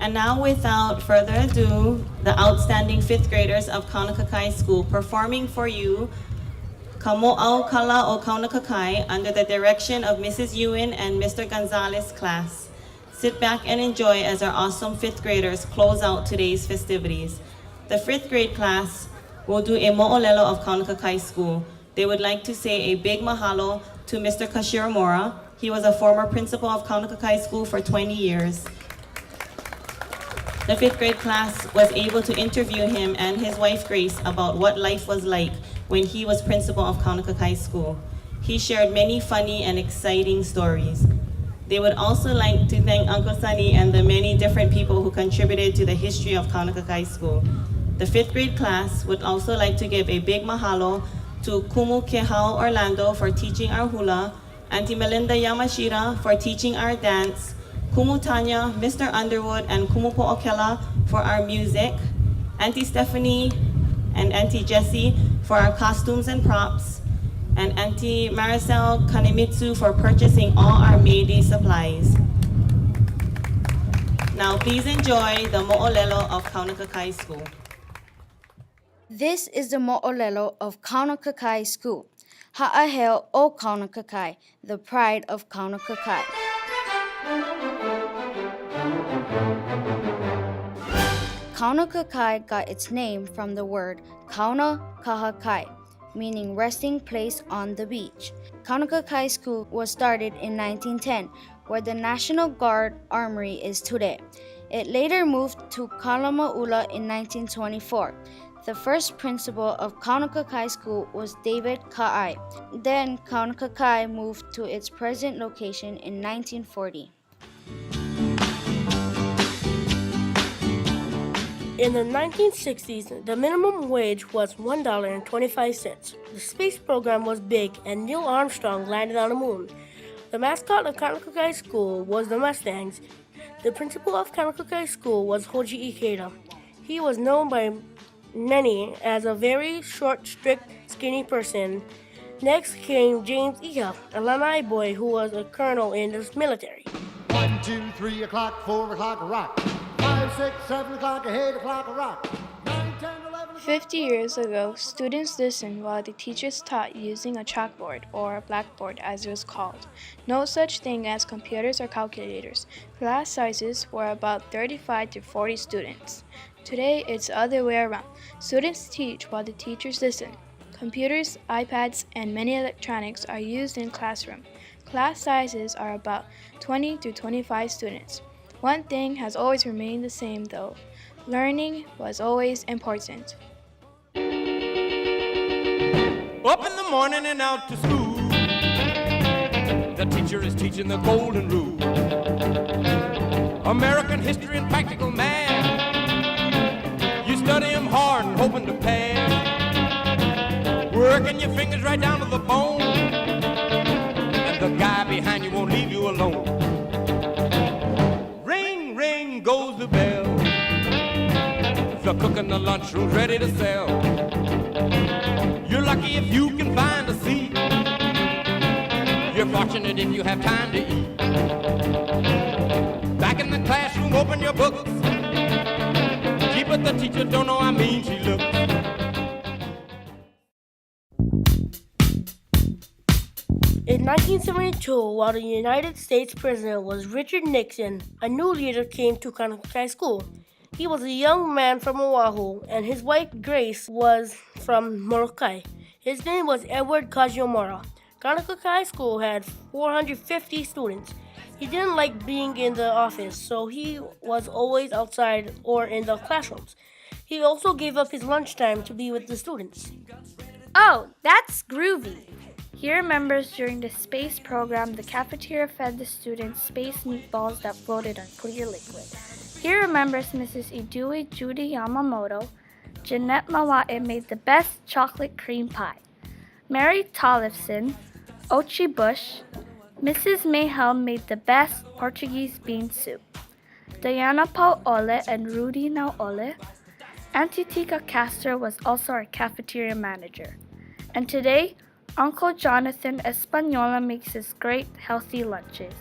And now, without further ado, the outstanding fifth graders of Kaunakakai School performing for you Kamo'au Kala o Kaunakakai under the direction of Mrs. Ewan and Mr. Gonzalez class. Sit back and enjoy as our awesome fifth graders close out today's festivities. The fifth grade class will do a mo'olelo of Kaunakakai School. They would like to say a big mahalo to Mr. Kashiramura. He was a former principal of Kaunakakai School for 20 years. The fifth grade class was able to interview him and his wife Grace about what life was like when he was principal of Kaunakakai School. He shared many funny and exciting stories. They would also like to thank Uncle Sunny and the many different people who contributed to the history of Kaunakakai School. The fifth grade class would also like to give a big mahalo to Kumu Kehao Orlando for teaching our hula, Auntie Melinda Yamashita for teaching our dance, Kumu Tanya, Mr. Underwood, and Kumu Po'okela for our music, Auntie Stephanie and Auntie Jessie for our costumes and props, and Auntie Maricel Kanemitsu for purchasing all our May Day supplies. Now please enjoy the mo'olelo of Kaunakakai School. This is the mo'olelo of Kaunakakai School. Ha'aheo o Kaunakakai, the pride of Kaunakakai. Kaunakakai got its name from the word Kaunakakai, meaning resting place on the beach. Kaunakakai School was started in 1910, where the National Guard Armory is today. It later moved to Kalama'ula in 1924. The first principal of Kaunakakai School was David Ka'ai. Then Kaunakakai moved to its present location in 1940. In the 1960s, the minimum wage was $1.25. The space program was big, and Neil Armstrong landed on the moon. The mascot of Kaunakakai School was the Mustangs. The principal of Kaunakakai School was Hoji Ikeda. He was known by many as a very short, strict, skinny person. Next came James Iha, a Lanai boy who was a colonel in the military. 1, 2, 3 o'clock, 4 o'clock, rock. 5, 6, 7 o'clock, 8 o'clock, rock. 9, 10, 11 50 years ago, students listened while the teachers taught using a chalkboard, or a blackboard as it was called. No such thing as computers or calculators. Class sizes were about 35 to 40 students. Today, it's the other way around. Students teach while the teachers listen. Computers, iPads, and many electronics are used in classroom. Class sizes are about 20 to 25 students. One thing has always remained the same though. Learning was always important. Up in the morning and out to school. The teacher is teaching the golden rule. American history and practical math. You study them hard and hoping to pass. Working your fingers right down to the bone. And the guy behind you won't leave you alone. Ring, ring goes the bell. The cook in the lunchroom's ready to sell. You're lucky if you can find a seat. You're fortunate if you have time to eat. Back in the classroom, open your books. Gee, but the teacher don't know how mean she looks. In 1972, while the United States President was Richard Nixon, a new leader came to Kaunakakai School. He was a young man from Oahu, and his wife Grace was from Molokai. His name was Edward Kajimura. Kaunakakai School had 450 students. He didn't like being in the office, so he was always outside or in the classrooms. He also gave up his lunchtime to be with the students. Oh, that's groovy! He remembers during the space program, the cafeteria fed the students space meatballs that floated on clear liquid. He remembers Mrs. Idui Judy Yamamoto. Jeanette Mawa'e made the best chocolate cream pie. Mary Tollefson, Ochi Bush, Mrs. Mayhel made the best Portuguese bean soup. Diana Pau'ole and Rudy Nau'ole. Auntie Tika Castor was also our cafeteria manager. And today, Uncle Jonathan Espanola makes his great healthy lunches.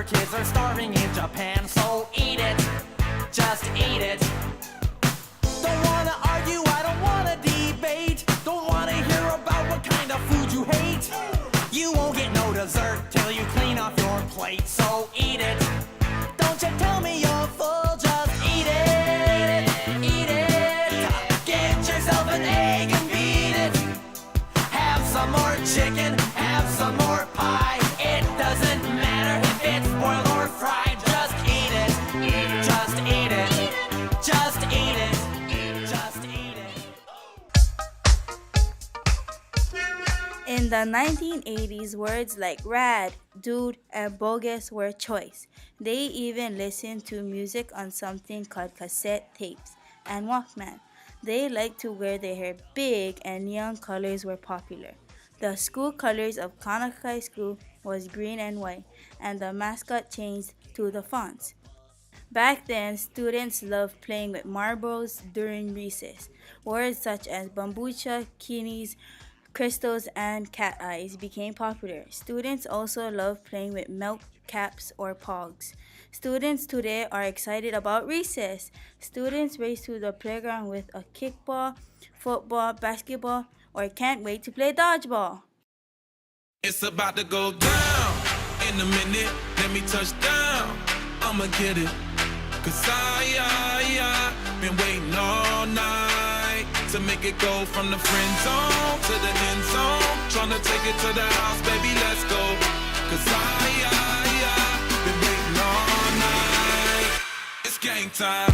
kids are starving in Japan, so eat it, just eat it. Don't wanna argue, I don't wanna debate. Don't wanna hear about what kind of food you hate. You won't get no dessert till you clean off your plate, so eat it. Don't you tell me you're full, just eat it, eat it. Get yourself an egg and beat it. Have some more chicken, have some more pie. It doesn't matter if it's boiled or fried, just eat it, just eat it, just eat it, just eat it. In the 1980s, words like rad, dude, and bogus were choice. They even listened to music on something called cassette tapes and Walkman. They liked to wear their hair big, and neon colors were popular. The school colors of Kaunakakai School was green and white, and the mascot changed to the fonts. Back then, students loved playing with marbles during recess. Words such as bambucha, kinis, crystals, and cat eyes became popular. Students also loved playing with milk caps or pogs. Students today are excited about recess. Students race to the playground with a kickball, football, basketball, or can't wait to play dodgeball. It's about to go down in a minute. Let me touch down. I'ma get it. Cause I been waiting all night to make it go from the friend zone to the end zone. Tryna take it to the house, baby, let's go. Cause I been waiting all night. It's game time.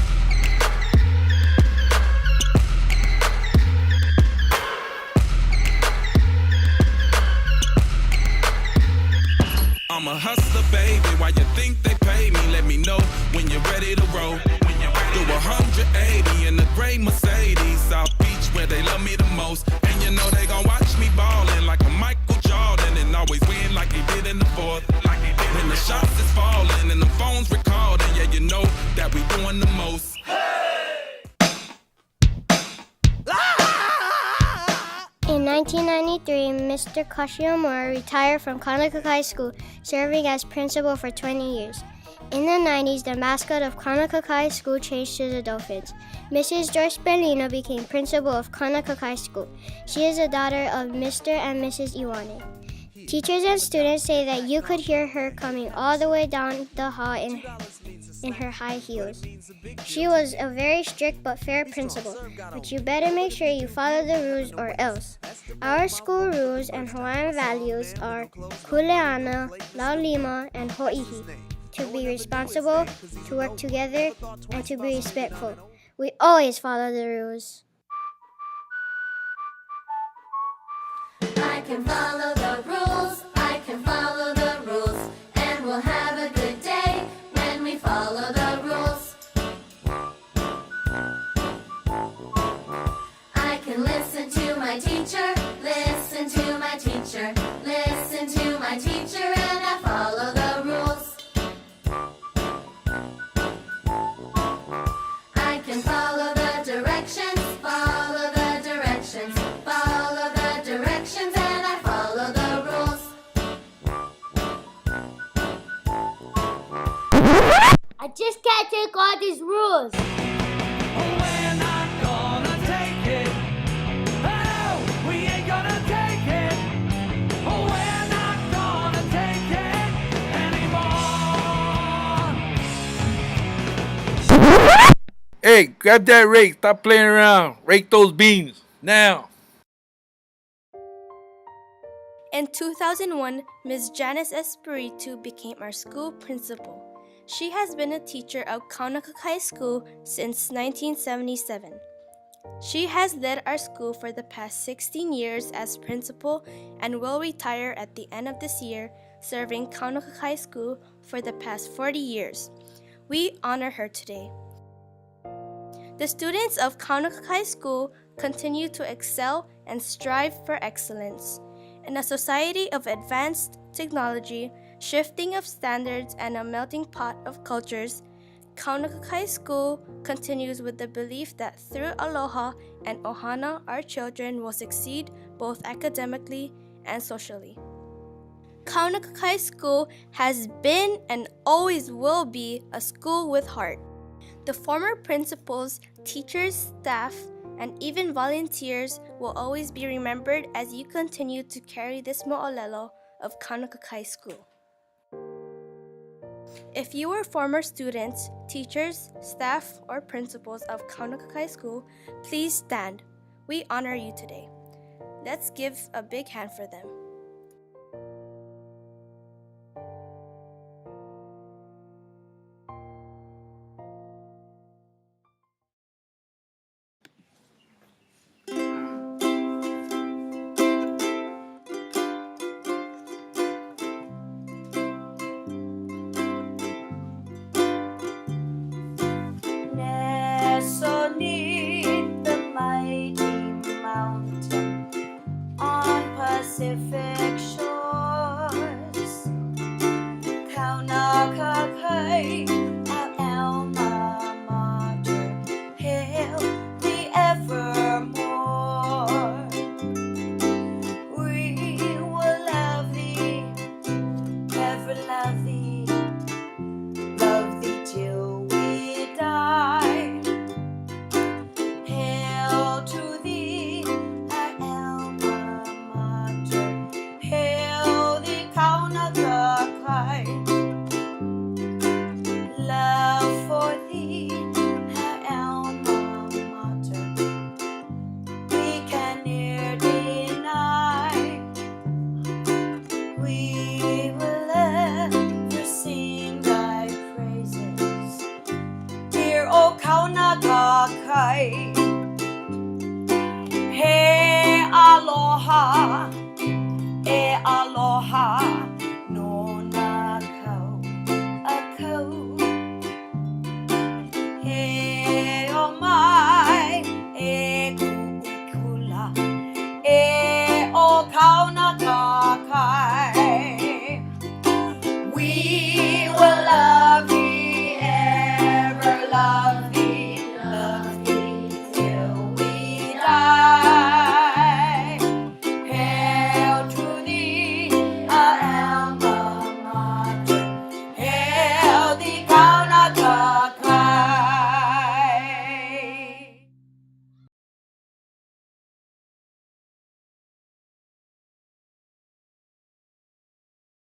I'm a hustler, baby. Why you think they pay me? Let me know when you're ready to roll. Do 180 in the gray Mercedes, South Beach, where they love me the most. And you know they gon' watch me ballin' like a Michael Jordan and always win like they did in the fourth. When the shots is falling and the phones recording, yeah, you know that we doing the most. In 1993, Mr. Kashiomura retired from Kaunakakai School, serving as principal for 20 years. In the 90s, the mascot of Kaunakakai School changed to the Dolphins. Mrs. Joyce Bellino became principal of Kaunakakai School. She is the daughter of Mr. and Mrs. Iwane. Teachers and students say that you could hear her coming all the way down the hall in her high heels. She was a very strict but fair principal, but you better make sure you follow the rules or else. Our school rules and Hawaiian values are kuleana, laulima, and ho'ihi. To be responsible, to work together, and to be respectful. We always follow the rules. I can follow the rules, I can follow the rules, and we'll have a good day when we follow the rules. I can listen to my teacher, listen to my teacher, listen to my teacher, and I follow the rules. I can follow the directions, follow the directions, follow the directions, and I follow the rules. I just can't take all these rules. We're not gonna take it. Oh, we ain't gonna take it. We're not gonna take it anymore. Hey, grab that rake. Stop playing around. Rake those beans. Now. In 2001, Ms. Janice Espiritu became our school principal. She has been a teacher of Kaunakakai School since 1977. She has led our school for the past 16 years as principal and will retire at the end of this year, serving Kaunakakai School for the past 40 years. We honor her today. The students of Kaunakakai School continue to excel and strive for excellence. In a society of advanced technology, shifting of standards, and a melting pot of cultures, Kaunakakai School continues with the belief that through aloha and ohana, our children will succeed both academically and socially. Kaunakakai School has been and always will be a school with heart. The former principals, teachers, staff, and even volunteers will always be remembered as you continue to carry this mo'olelo of Kaunakakai School. If you were former students, teachers, staff, or principals of Kaunakakai School, please stand. We honor you today. Let's give a big hand for them. Nestled neath the mighty mountain on Pacific shores, Kaunakakai, our alma mater, hail the evermore. We will love thee, ever love thee till we die. Hail to thee, our alma mater, hail the Kaunakakai. Love for thee, our alma mater, we can ne'er deny. We will ever sing thy praises, dear O Kaunakakai. He aloha,